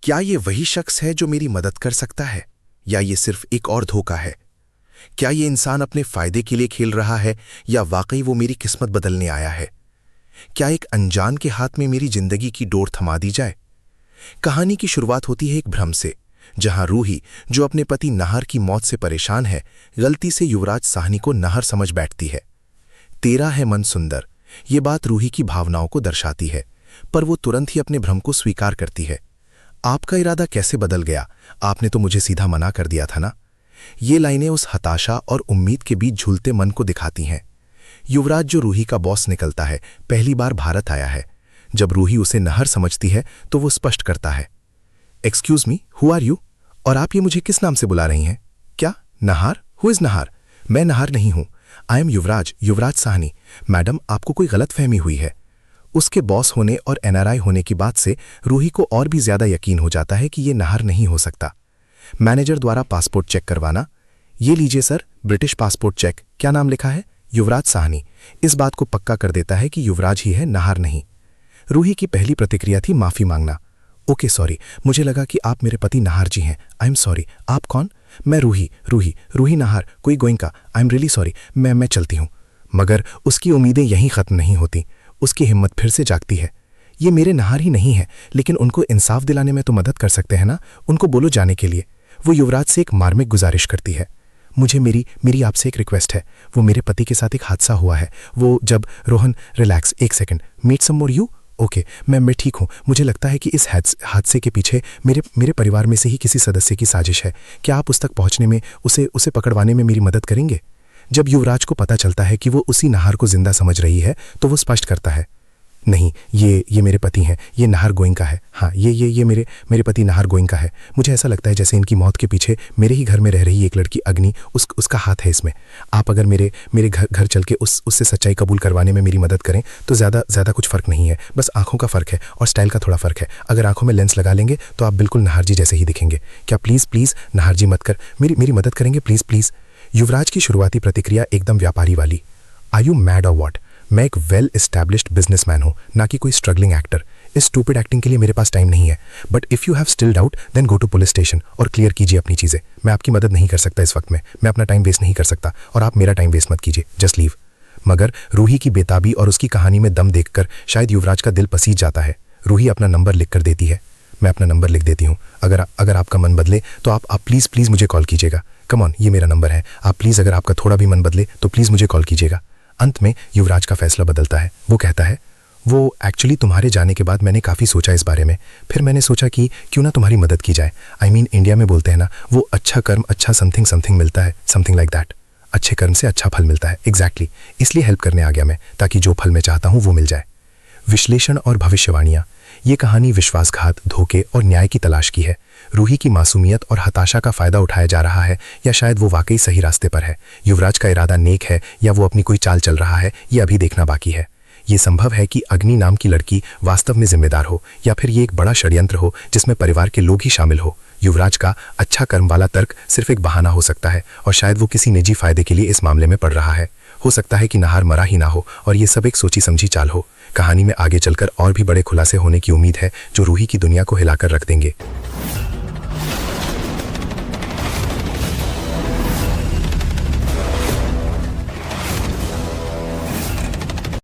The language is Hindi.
क्या ये वही शख्स है जो मेरी मदद कर सकता है, या ये सिर्फ एक और धोखा है? क्या ये इंसान अपने फायदे के लिए खेल रहा है, या वाकई वो मेरी किस्मत बदलने आया है? क्या एक अनजान के हाथ में मेरी जिंदगी की डोर थमा दी जाए? कहानी की शुरुआत होती है एक भ्रम से, जहां रूही, जो अपने पति नाहर की मौत से परेशान है, गलती से युवराज साहनी को नाहर समझ बैठती है। तेरा है मन सुंदर, ये बात रूही की भावनाओं को दर्शाती है, पर वो तुरंत ही अपने भ्रम को स्वीकार करती है। आपका इरादा कैसे बदल गया? आपने तो मुझे सीधा मना कर दिया था ना। ये लाइनें उस हताशा और उम्मीद के बीच झूलते मन को दिखाती हैं। युवराज, जो रूही का बॉस निकलता है, पहली बार भारत आया है। जब रूही उसे नाहर समझती है तो वो स्पष्ट करता है, excuse me, who are you? और आप ये मुझे किस नाम से बुला रही हैं? क्या नाहर? Who is Nahar? मैं नाहर नहीं हूं, I am Yuvraj, Yuvraj Sahni. Madam, आपको कोई गलतफहमी हुई है। उसके बॉस होने और एनआरआई होने की बात से रूही को और भी ज्यादा यकीन हो जाता है कि ये नाहर नहीं हो सकता। मैनेजर द्वारा पासपोर्ट चेक करवाना। ये लीजिए सर, ब्रिटिश पासपोर्ट चेक। क्या नाम लिखा है? युवराज साहनी। इस बात को पक्का कर देता है कि युवराज ही है, नाहर नहीं। रूही की पहली प्रतिक्रिया थी माफी मांगना। ओके सॉरी, मुझे लगा कि आप मेरे पति नाहर जी हैं। I am sorry. आप कौन? मैं रूही, रूही, रूही नाहर, कोई Goenka. I am really sorry, मैं चलती हूँ। मगर उसकी उम्मीदें यहीं खत्म नहीं होती। उसकी हिम्मत फिर से जागती है। ये मेरे नाहर ही नहीं है, लेकिन उनको इंसाफ दिलाने में तो मदद कर सकते हैं ना। उनको बोलो जाने के लिए। वो युवराज से एक मार्मिक गुजारिश करती है। मुझे मेरी आपसे एक रिक्वेस्ट है। वो मेरे पति के साथ एक हादसा हुआ है। वो जब रोहन, रिलैक्स, एक second, meet some more you. Okay, मैं ठीक हूँ। मुझे लगता है कि इस हादसे के पीछे मेरे परिवार में से ही किसी सदस्य की साजिश है। क्या आप उस तक पहुँचने में, उसे पकड़वाने में मेरी मदद करेंगे? जब युवराज को पता चलता है कि वो उसी नाहर को जिंदा समझ रही है, तो वो स्पष्ट करता है, नहीं, ये मेरे पति हैं, ये नाहर गोइंका है। हाँ, ये मेरे पति नाहर गोइंका है। मुझे ऐसा लगता है जैसे इनकी मौत के पीछे मेरे ही घर में रह रही एक लड़की अग्नि, उसका हाथ है इसमें। आप अगर मेरे घर चल के उससे सच्चाई कबूल करवाने में मेरी मदद करें तो ज़्यादा कुछ फ़र्क नहीं है, बस आंखों का फ़र्क है और स्टाइल का थोड़ा फ़र्क है। अगर आंखों में लेंस लगा लेंगे तो आप बिल्कुल नाहर जी जैसे ही दिखेंगे। क्या प्लीज़ नाहर जी मत कर, मेरी मदद करेंगे प्लीज़। युवराज की शुरुआती प्रतिक्रिया एकदम व्यापारी वाली। Are you mad or what? मैं एक वेल एस्टैब्लिश्ड बिजनेसमैन हूँ, ना कि कोई स्ट्रगलिंग एक्टर। इस स्टूपिड एक्टिंग के लिए मेरे पास टाइम नहीं है। But if you have still doubt, then go to police station और क्लियर कीजिए अपनी चीज़ें। मैं आपकी मदद नहीं कर सकता इस वक्त में। मैं अपना टाइम वेस्ट नहीं कर सकता और आप मेरा टाइम वेस्ट मत कीजिए। Just leave. मगर रूही की बेताबी और उसकी कहानी में दम देखकर शायद युवराज का दिल पसीज जाता है। रूही अपना नंबर लिख कर देती है। मैं अपना नंबर लिख देती हूँ। अगर आपका मन बदले तो आप प्लीज़ मुझे कॉल कीजिएगा। कम ऑन, ये मेरा नंबर है। आप प्लीज़, अगर आपका थोड़ा भी मन बदले तो प्लीज़ मुझे कॉल कीजिएगा। अंत में युवराज का फैसला बदलता है। वो कहता है, वो एक्चुअली तुम्हारे जाने के बाद मैंने काफ़ी सोचा इस बारे में। फिर मैंने सोचा कि क्यों ना तुम्हारी मदद की जाए। आई मीन, इंडिया में बोलते हैं ना, वो अच्छा कर्म अच्छा समथिंग मिलता है, समथिंग लाइक दैट। अच्छे कर्म से अच्छा फल मिलता है। एग्जैक्टली, इसलिए हेल्प करने आ गया मैं, ताकि जो फल मैं चाहता हूँ वो मिल जाए। विश्लेषण और भविष्यवाणियाँ। ये कहानी विश्वासघात, धोखे और न्याय की तलाश की है। रूही की मासूमियत और हताशा का फायदा उठाया जा रहा है, या शायद वो वाकई सही रास्ते पर है। युवराज का इरादा नेक है या वो अपनी कोई चाल चल रहा है, ये अभी देखना बाकी है। ये संभव है कि अग्नि नाम की लड़की वास्तव में जिम्मेदार हो, या फिर ये एक बड़ा षड्यंत्र हो जिसमें परिवार के लोग ही शामिल हो। युवराज का अच्छा कर्म वाला तर्क सिर्फ एक बहाना हो सकता है, और शायद वो किसी निजी फायदे के लिए इस मामले में पड़ रहा है। हो सकता है कि नाहर मरा ही ना हो और ये सब एक सोची समझी चाल हो। कहानी में आगे चलकर और भी बड़े खुलासे होने की उम्मीद है, जो रूही की दुनिया को हिलाकर रख देंगे।